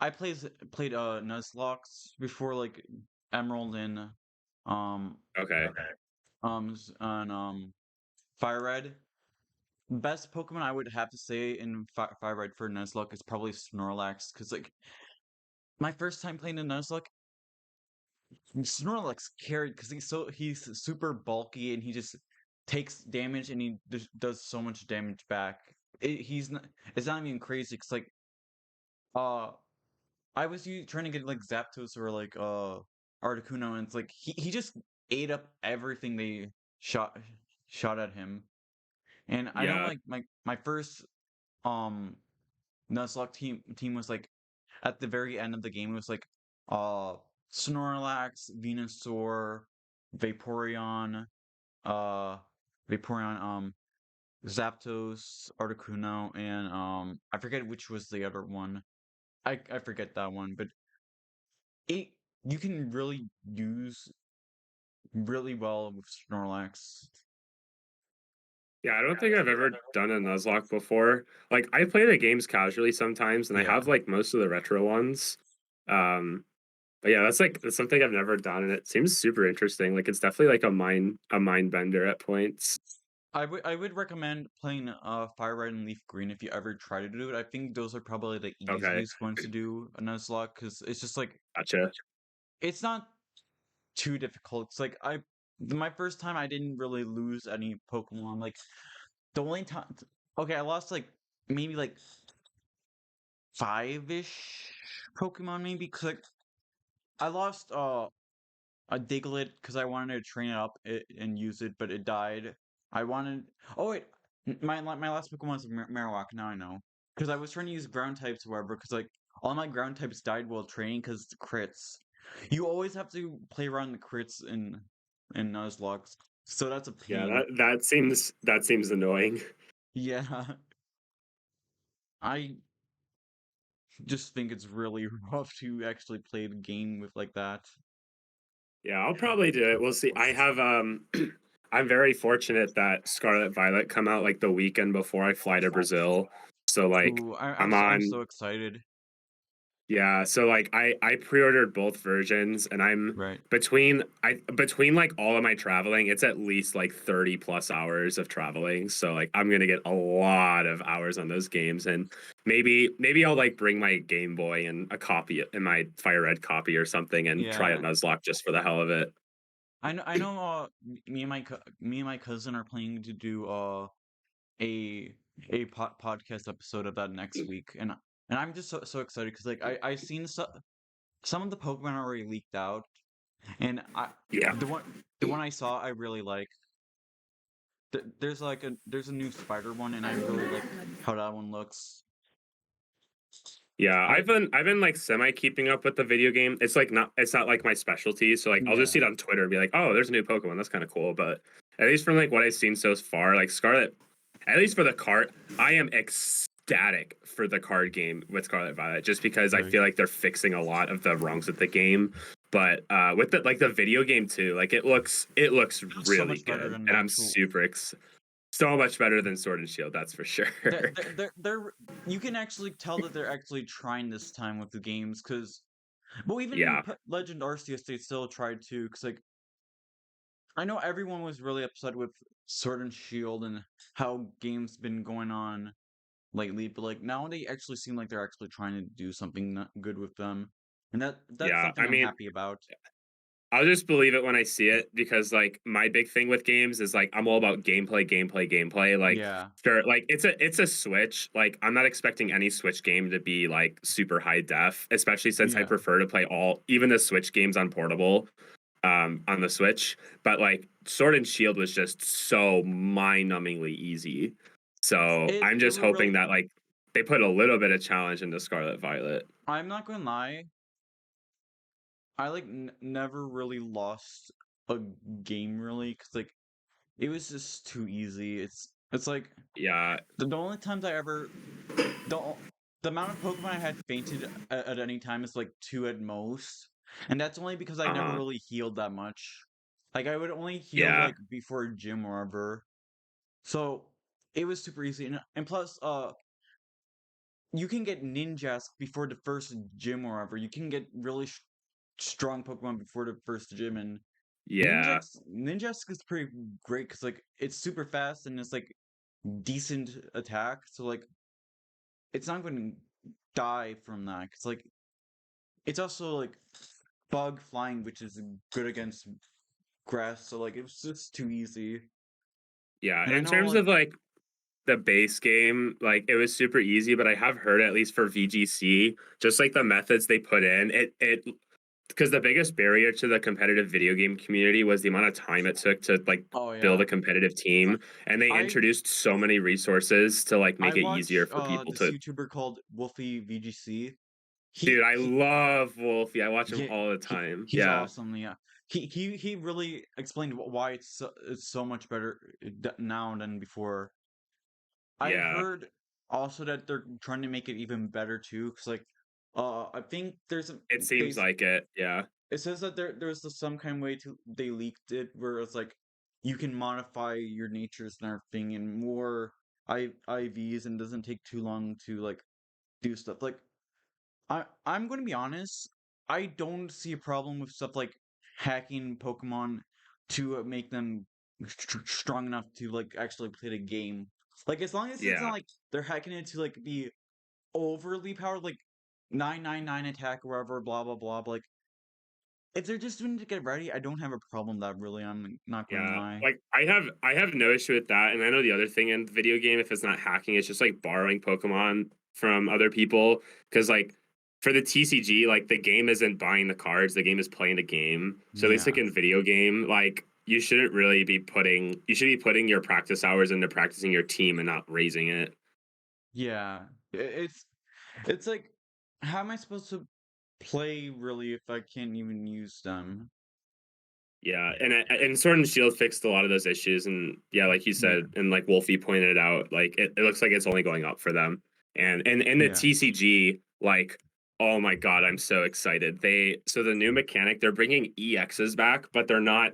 I played Nuzlocke before like Emerald and um Okay. on Fire Red. Best Pokemon I would have to say in Fire Red for Nuzlocke is probably Snorlax because like my first time playing a Nuzlocke, Snorlax carried because he's super bulky and he just takes damage and he does so much damage back. He's not it's not even crazy because like uh I was trying to get like Zapdos or like Articuno, and it's like he just ate up everything they shot shot at him. And I know Yeah. like my first um Nuzlocke team was like at the very end of the game it was like uh Snorlax, Venusaur, Vaporeon, uh Vaporeon, Zapdos, Articuno, and I forget which was the other one. I forget that one, but it you can really use really well with Snorlax. Yeah, I don't think I've ever done a Nuzlocke before. Like I play the games casually sometimes and I Yeah. have like most of the retro ones. Um but yeah, that's something I've never done and it seems super interesting. Like it's definitely like a mind bender at points. I would recommend playing Fire Red and Leaf Green if you ever try to do it. I think those are probably the Okay. easiest ones to do a Nuzlocke because it's just like Gotcha. it's not too difficult. It's like my first time I didn't really lose any Pokemon. Like the only time okay, I lost like maybe like five-ish Pokemon maybe because like I lost a Diglett because I wanted to train it up and use it, but it died. I wanted. Oh wait, my last Pokemon was Marowak. Now I know because I was trying to use ground types, however, because like all my ground types died while training because the crits. You always have to play around the crits in Nuzlocke, so that's a Yeah, pain. that seems annoying. Yeah, I just think it's really rough to actually play the game with like that. Yeah, I'll probably do it. We'll see. I have I'm very fortunate that Scarlet Violet come out like the weekend before I fly to Brazil. So like Ooh, I'm I'm on so excited. yeah, so like I pre-ordered both versions and I'm Right. between like all of my traveling, it's at least like 30 plus hours of traveling. So like I'm gonna get a lot of hours on those games and maybe I'll like bring my Game Boy and a copy and my Fire Red copy or something and try a Yeah. Nuzlocke just for the hell of it. I know me and my cousin are planning to do a podcast episode of that next week, and I'm just so excited because like I seen some of the Pokemon already leaked out, and Yeah. the one I saw I really like. There's a new spider one, and I really like how that one looks. Yeah, I I've been like semi keeping up with the video game. It's not like my specialty. So like I'll just Yeah. see it on Twitter and be like, oh, there's a new Pokemon. That's kind of cool. But at least from like what I've seen so far, like Scarlet, at least for the card, I am ecstatic for the card game with Scarlet Violet, just because I Right. feel like they're fixing a lot of the wrongs with the game. But with the video game too, like it looks So really much better good, than the and I'm actual. super excited. So much better than Sword and Shield, that's for sure. They're you can actually tell that they're actually trying this time with the games, because well, even in Yeah. Legend Arceus, they still tried to, because like I know everyone was really upset with Sword and Shield and how games been going on lately, but like now they actually seem like they're actually trying to do something good with them, and that's Yeah. something I I'm mean, happy about. I'll just believe it when I see it because like my big thing with games is like I'm all about gameplay. Like Yeah, sure, like it's a Switch. Like I'm not expecting any Switch game to be like super high def, especially since I yeah. prefer to play all even the Switch games on portable on the Switch. But like Sword and Shield was just so mind-numbingly easy. So I'm It just would hoping really. that like they put a little bit of challenge into Scarlet Violet. I'm not gonna lie. I like never really lost a game really, because like it was just too easy. It's like Yeah. the only times I ever the o- the amount of Pokemon I had fainted at any time is like two at most, and that's only because I never Uh-huh. really healed that much. Like I would only heal Yeah. like before a gym or ever, so it was super easy. And plus, you can get Ninjask before the first gym or ever. You can get really strong Pokemon before the first gym, and Yeah. Ninjask is pretty great because like it's super fast and it's like decent attack. So like it's not going to die from that, because like it's also like bug flying, which is good against grass. So like it was just too easy. Yeah. And I In know terms like of like the base game, like it was super easy, but I have heard at least for VGC, just like the methods they put in, it because the biggest barrier to the competitive video game community was the amount of time it took to like oh build yeah, a competitive team, and they I introduced so many resources to like I make it easier watch for people this to. YouTuber called Wolfie VGC. Dude, I He love Wolfie. I watch him yeah, all the time. he's Yeah. awesome. Yeah, he really explained why it's so much better now than before. I Yeah. heard also that they're trying to make it even better too, because like, I think there's a It they seems like it. Yeah. it says that some kind of way to they leaked it where it's like you can modify your natures and everything and more IVs, and doesn't take too long to like do stuff. Like I'm going to be honest, I don't see a problem with stuff like hacking Pokemon to make them strong enough to like actually play the game. Like as long as it's not Yeah. like they're hacking it to like be overly powered, like 999 attack or whatever, blah blah blah. But like if they're just doing it to get ready, I don't have a problem with that really. I'm not going to Yeah, lie. like I have no issue with that, and I know the other thing in the video game, if it's not hacking, it's just like borrowing Pokemon from other people. Because like for the TCG, like the game isn't buying the cards, the game is playing the game. So at least like Yeah, in video game, like you shouldn't really be putting you should be putting your practice hours into practicing your team and not raising it. yeah. It's like, how am I supposed to play really if I can't even use them? Yeah, and Sword and Shield fixed a lot of those issues, and yeah, like you Yeah, said, and like Wolfie pointed out, like it looks like it's only going up for them. And the yeah. TCG, like, oh my god, I'm so excited. So the new mechanic, they're bringing EXs back, but they're not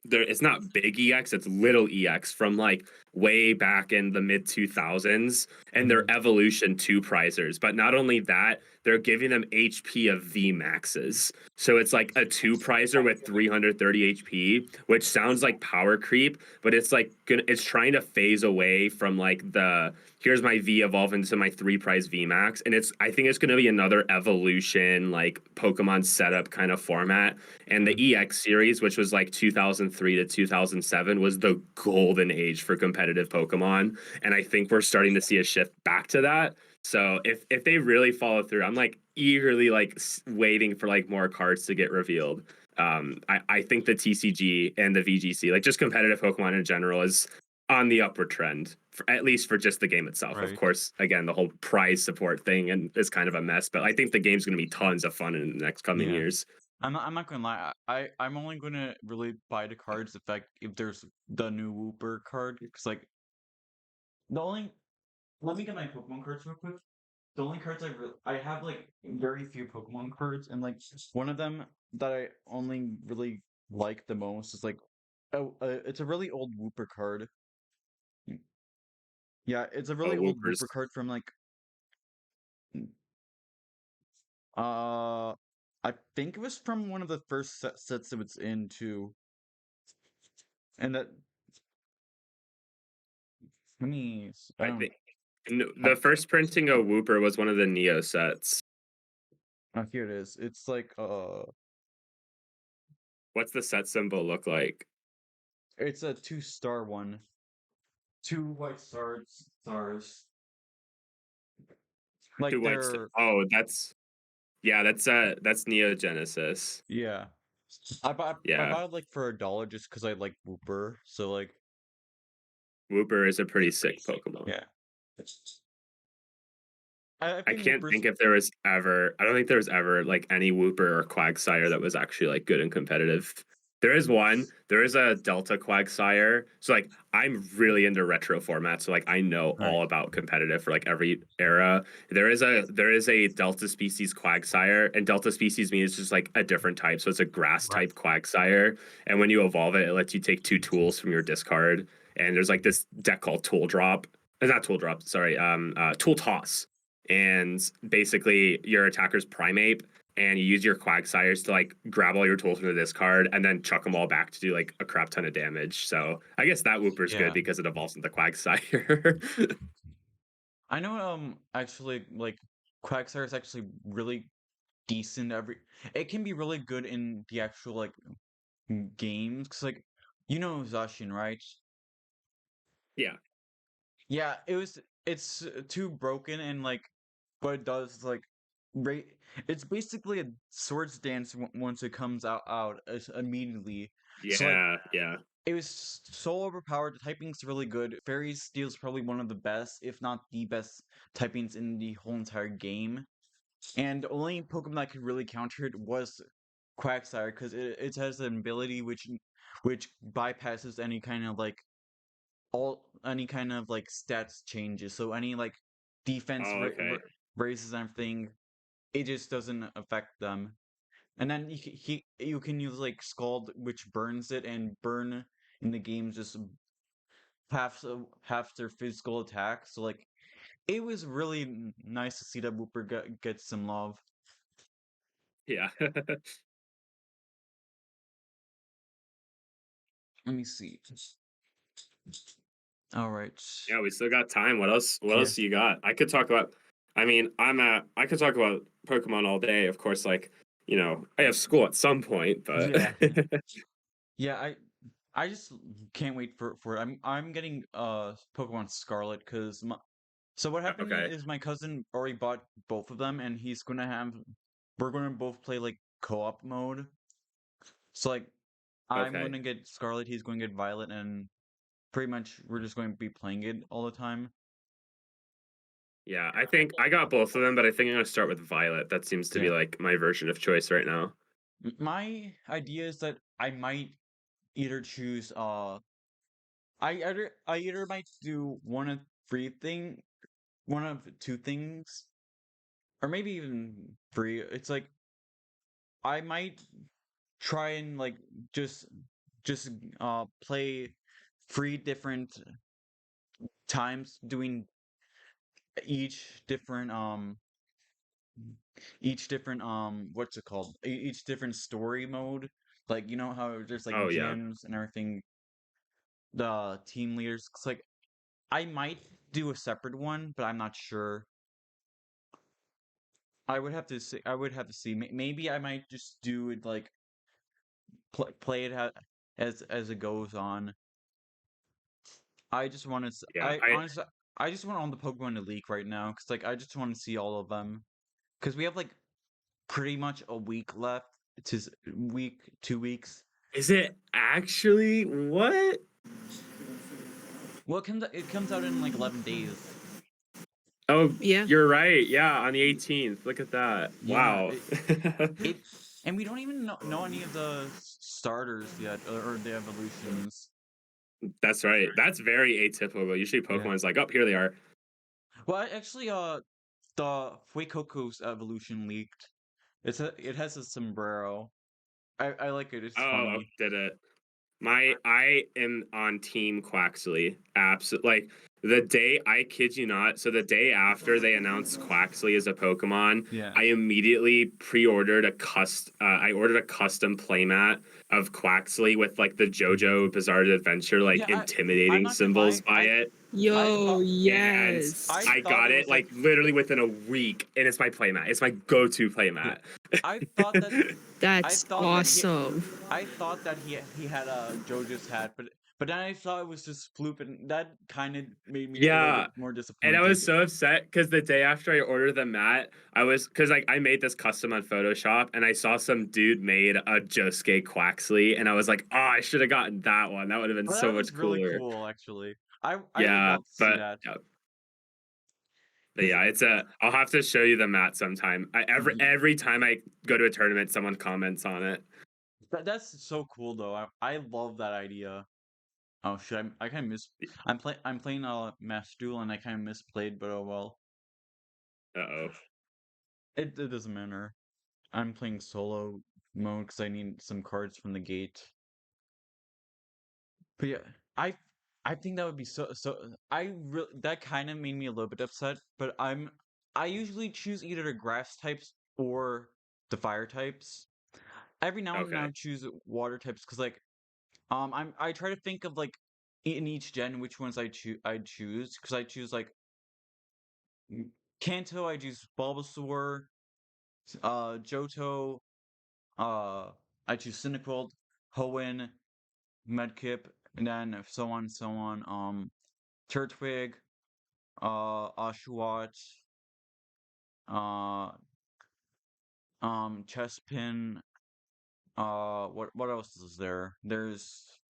there it's not big EX, it's little EX from like way back in the mid 2000s, and they're Mhm. evolution 2 prizers. But not only that, they're giving them HP of V maxes. So it's like a 2 prizer with 330 HP, which sounds like power creep, but it's like it's trying to phase away from like the here's my V evolve into my 3 prize V max, and I think it's going to be another evolution like Pokemon setup kind of format. And the EX series, which was like 2003 to 2007, was the golden age for competitive Pokemon. And I think we're starting to see a shift back to that. So if they really follow through, I'm like eagerly like waiting for like more cards to get revealed. I think the TCG and the VGC, like just competitive Pokemon in general, is on the upward trend, at least for just the game itself. Of Right. course, again, the whole prize support thing and is kind of a mess, but I think the game's going to be tons of fun in the next coming Yeah. years. I'm not gonna lie. I'm only gonna really buy the cards if there's the new Wooper card. Because like the only let me get my Pokemon cards real quick. The only cards I have like very few Pokemon cards, and like one of them that I only really like the most is like, oh, it's a really old Wooper card. Yeah, it's a Oh, really old Whoopers. Wooper card from like uh I think it was from one of the first sets it was in too. And that let me I I don't think no, I the first printing of Whooper was one of the Neo sets. oh, here it is. It's like What's the set symbol look like? it's a 2-star one. Two white stars. Two Like whites. they're Oh, that's Neo Genesis. yeah. I Yeah, bought it like for $1 just because I like Wooper. So like Whooper is a pretty sick Pokemon. yeah. I I think can't Wooper's think if there was ever. I don't think there was ever like any Whooper or Quagsire that was actually like good and competitive. There is one. There is a Delta Quagsire. So like I'm really into retro formats. So like I know right. all about competitive for like every era. There is a Delta species Quagsire, and Delta species means it's just like a different type. So it's a grass Right. type Quagsire, and when you evolve it, it lets you take two tools from your discard. And there's like this deck called Tool Drop. Not Tool Drop. Sorry. Tool Toss, and basically your attacker's primate, and you use your Quagsires to like grab all your tools from the discard and then chuck them all back to do like a crap ton of damage. So I guess that Whooper's good Yeah. because it evolves into Quagsire. I know actually like Quagsire is actually really decent every it can be really good in the actual like games cuz like you know Zacian, right? Yeah. Yeah, it's too broken and like what it does is like right it's basically a swords dance once it comes out immediately. So like Yeah. Yeah. it was so overpowered. The typing's really good. Fairy Steel's probably one of the best, if not the best typings in the whole entire game. And the only Pokemon that could really counter it was Quagsire because it has an ability which bypasses any kind of like all any kind of like stats changes. So any like defense Oh, okay. raises and everything, it just doesn't affect them. And then you can use like Scald, which burns it, and burn in the game just half their physical attack. So like it was really nice to see that Wooper get some love. Yeah. Let me see. All right. Yeah, we still got time. What else? What Yeah. else you got? I could talk about. I mean, I could talk about Pokemon all day. Of course, like I have school at some point, but Yeah. Yeah, I just can't wait for it. I'm getting Pokemon Scarlet because so what happened okay, is my cousin already bought both of them and he's gonna have we're gonna both play like co-op mode. So like I'm okay. gonna get Scarlet, he's going to get Violet, and pretty much we're just going to be playing it all the time. Yeah, I think I got both of them, but I think I'm gonna start with Violet. That seems to be Yeah. like my version of choice right now. My idea is that I might either choose I either might do one of two things, or maybe even three. It's like I might try and like just just play three different times doing each different what's it called? Each different story mode. Like you know how there's like Oh yeah, gyms and everything, the team leaders. It's like I might do a separate one, but I'm not sure. I would have to see. I would have to see. Maybe I might just do it like play it as it goes on. I just want to. yeah. I I honestly, I just want all the Pokemon to leak right now because like I just want to see all of them because we have like pretty much a week left. Week 2 weeks. Is it actually what? Well, it comes out in like 11 days. Oh, Yeah. you're right. Yeah, on the 18th. Look at that. Yeah, Wow. it and we don't even know any of the starters yet or the evolutions. That's right. That's very atypical. Usually Yeah. Pokemon's like, oh, here they are. Well, actually, the Fuecoco's evolution leaked. It has a sombrero. I like it. It's Oh, funny. did it? I am on Team Quaxley. Absolutely. Like the day, I kid you not. So the day after they announced Quaxley as a Pokemon, Yeah. I immediately pre-ordered I ordered a custom playmat of Quaxley with like the JoJo Bizarre Adventure like Yeah, I'm intimidating not gonna symbols lie. by it, I Yo, thought and yes. I thought got it it was like like literally within a week, and it's my playmat. It's my go-to yeah. playmat. I thought that I That's thought that he awesome. I thought that he had a JoJo's hat, but then I saw it was just Floop, and that kind of made me a little bit Yeah. more And I was disappointed. so upset because the day after I ordered the mat, I was because like I made this custom on Photoshop and I saw some dude made a Josuke Quaxley and I was like, oh, I should have gotten that one. That would have been But so that much was really cooler. cool, actually. I would Yeah, love to see that. but Cause yeah, it's a. I'll have to show you the mat sometime. Every time I go to a tournament, someone comments on it. that's so cool though. I love that idea. Oh shit! I kind of miss. I'm playing Master Duel and I kind of misplayed, but oh well. Uh-oh. It doesn't matter. I'm playing solo mode because I need some cards from the gate. But yeah, I I think that would be that kind of made me a little bit upset. But I usually choose either the grass types or the fire types. Every now and then I Okay. would choose water types because like I try to think of like in each gen which ones I'd choose because I choose like Kanto, I choose Bulbasaur, Johto, uh, I choose Cyndaquil, Hoenn, Medkip, and then so on and so on. Turtwig, Oshawott, uh, Chespin. What else is there? There was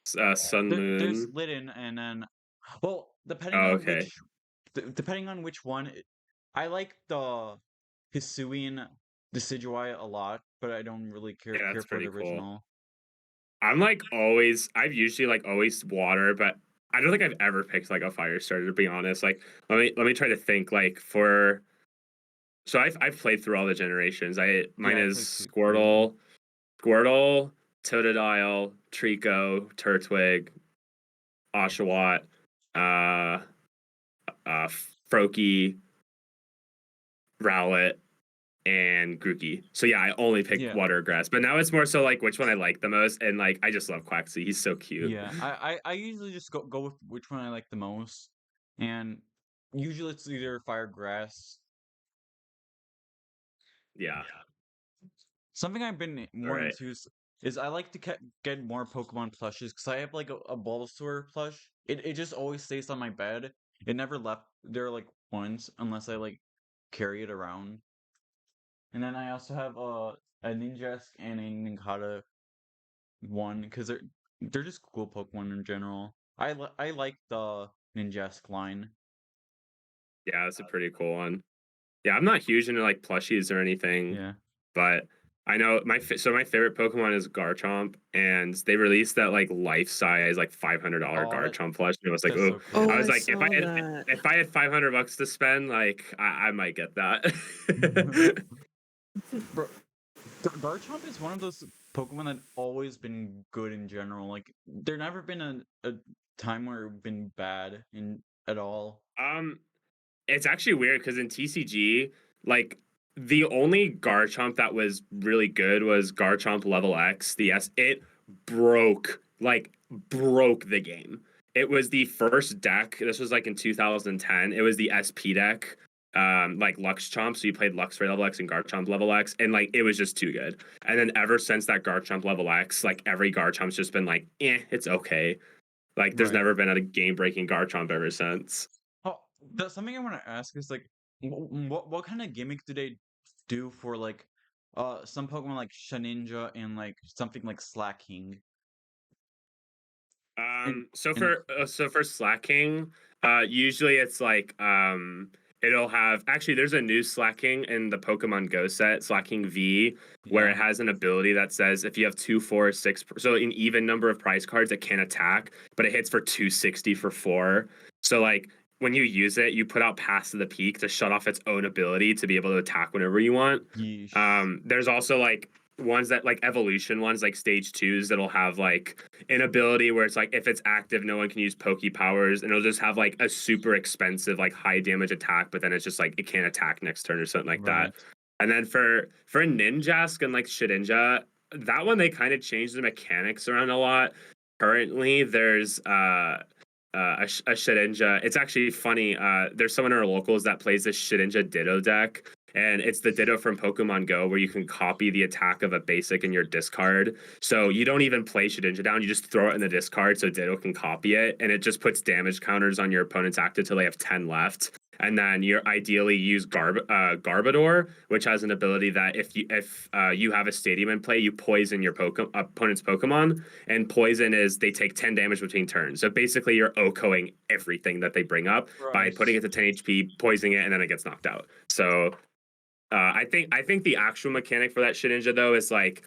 Sun There's Moon. Litten, and then well, Oh, okay. depending on which one, I like the Hisuian Decidueye a lot, but I don't really Yeah, care that's for the pretty cool. original. I've usually like always water, but I don't think I've ever picked like a fire starter to be honest. Like let me try to think like for so I've played through all the generations. Mine Yeah, I is played through. Squirtle, Totodile, Trico, Turtwig, Oshawott, uh Froakie, Rowlet, and Grookey. So yeah, I only picked Yeah, water grass. But now it's more so like which one I like the most, and like I just love Quaxley. He's so cute. yeah. I usually just go with which one I like the most, and usually it's either fire grass. Yeah. Something I've been All more right. into is I like to get more Pokemon plushes because I have like a Bulbasaur plush. It just always stays on my bed. It never left there like once unless I like carry it around. And then I also have a Ninjask and a Nincada one because they're just cool Pokemon in general. I like the Ninjask line. Yeah, that's a pretty cool one. Yeah, I'm not huge into like plushies or anything, Yeah. but I know my favorite Pokemon is Garchomp, and they released that like life size like $500 Oh, Garchomp plush, and it was like, that's oh, so Oh, I cool. was I like, saw that. if I had $500 to spend, like I might get that. Bro, Garchomp is one of those Pokemon that always been good in general. Like there never been a time where it's been bad in at all. um, It's actually weird because in TCG, like the only Garchomp that was really good was Garchomp Level X. It broke the game. It was the first deck. This was like in 2010. It was the SP deck, like Lux Chomp. So you played Luxray Level X and Garchomp Level X, and like it was just too good. And then ever since that Garchomp Level X, like every Garchomp's just been like, it's okay. Like there's Right. never been a game breaking Garchomp ever since. Oh, that's something I want to ask is like, what kind of gimmick do they do for like, some Pokemon like Shedinja and like something like Slacking and and So for slacking, usually it's like it'll have actually there's a new slacking in the Pokemon Go set, slacking V, where yeah, it has an ability that says if you have 2, 4, 6, so an even number of prize cards, it can attack, but it hits for 260 for 4. So like when you use it, you put out Pass to the Peak to shut off its own ability to be able to attack whenever you want. yeesh. There's also like ones that like evolution ones, like stage 2s, that'll have like an ability where it's like if it's active, no one can use Poke powers, and it'll just have like a super expensive, like high damage attack, but then it's just like it can't attack next turn or something like that. Right. And then for Ninjask and like Shedinja, that one they kind of changed the mechanics around a lot. Currently, there's a Shedinja. It's actually funny. There's someone in our locals that plays this Shedinja Ditto deck, and it's the Ditto from Pokemon Go, where you can copy the attack of a basic in your discard. So you don't even play Shedinja down; you just throw it in the discard, so Ditto can copy it, and it just puts damage counters on your opponent's active till they have 10 left. And then you ideally use Garbodor, which has an ability that if you have a stadium in play, you poison your opponent's Pokemon, and poison is they take 10 damage between turns. So basically, you're OHKOing everything that they bring up by Right. putting it to 10 HP, poisoning it, and then it gets knocked out. So I think the actual mechanic for that Shedinja though is like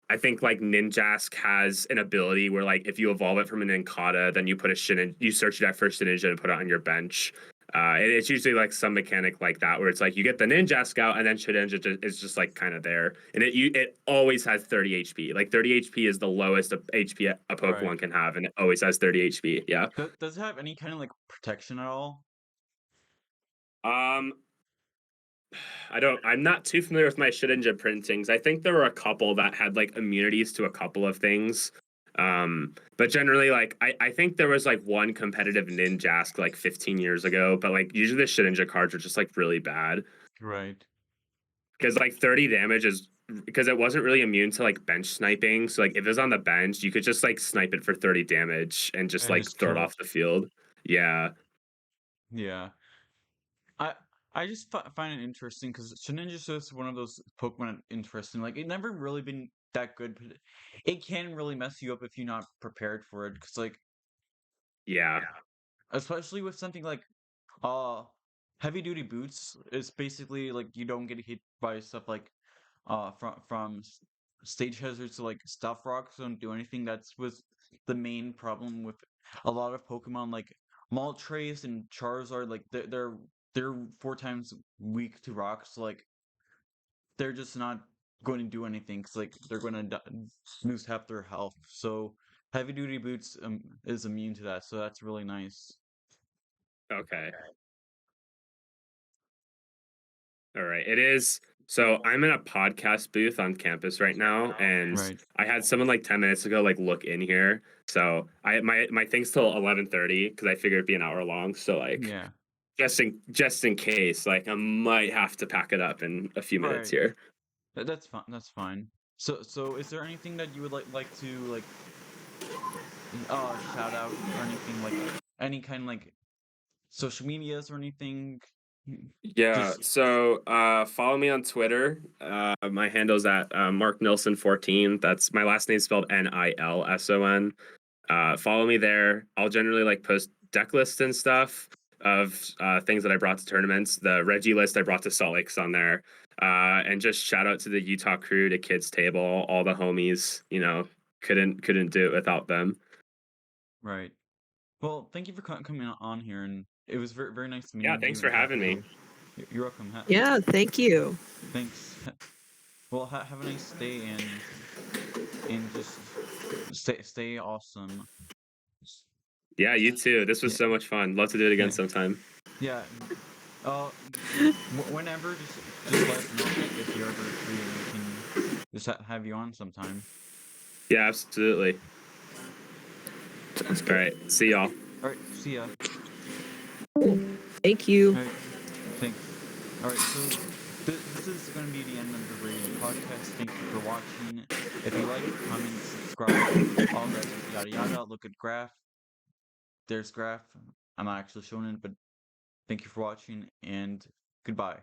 I think like Ninjask has an ability where like if you evolve it from an Inkata, then you put a Shedinja, you search that for Shedinja and put it on your bench. It's usually like some mechanic like that where it's like you get the Ninjask out and then Shedinja is just like kind of there, and it always has 30 HP. Like 30 HP is the lowest of HP a Right. Pokemon can have, and it always has 30 HP. Yeah. Does it have any kind of like protection at all? Um, I'm not too familiar with my Shedinja printings. I think there were a couple that had like immunities to a couple of things. But generally, like I think there was like one competitive Ninjask like 15 years ago, but like usually the Shedinja cards are just like really bad Right. because like 30 damage is because it wasn't really immune to like bench sniping. So like if it was on the bench, you could just like snipe it for 30 damage and just And like just throw it kill it. off the field. Yeah. Yeah. I I just find it interesting because Shedinja is just one of those Pokemon interesting. Like it never really been that good, but it can really mess you up if you're not prepared for it. Because like Yeah. especially with something like uh heavy duty boots, it's basically like you don't get hit by stuff like from stage hazards to like stuff rocks don't do anything. That's was the main problem with a lot of Pokemon like Moltres and Charizard. Like they're 4 times weak to rocks. So, like they're just not going to do anything because like they're going to lose half their health. So heavy duty boots is immune to that. So that's really nice. Okay. All right. It is. So I'm in a podcast booth on campus right now, and Right. I had someone like 10 minutes ago like look in here. So my thing's till 11:30 because I figured it'd be an hour long. So like Yeah. just in case, like I might have to pack it up in a few minutes Right. here. That's fine. That's fine. So is there anything that you would like to like shout out or anything like any kind of like social medias or anything? Yeah, Just so follow me on Twitter. My handle's at Mark Nilson 14. That's my last name spelled Nilson. Follow me there. I'll generally like post deck lists and stuff of things that I brought to tournaments. The Reggie list I brought to Salt Lake's on there. And just shout out to the Utah crew, to Kids Table, all the homies. You know, couldn't do it without them. right. Well, thank you for coming on here, and it was very nice Yeah, meeting thanks you for and having talking to me. you. You're welcome. Yeah, thank you. Thanks. Well, have a nice day and just stay awesome. Yeah, you too. This was Yeah, so much fun. Love to do it again yeah, sometime. yeah. Whenever, just let us know if you're ever free, and we can just have you on sometime. Yeah, absolutely. Sounds All good. right. See y'all. All right, see ya. Thank you. All right, thanks. All right, so this is going to be the end of the Radio podcast. Thank you for watching. If you like, comment, subscribe, all that yada yada. Look at Graph. There's Graph. I'm not actually showing it, but thank you for watching and goodbye.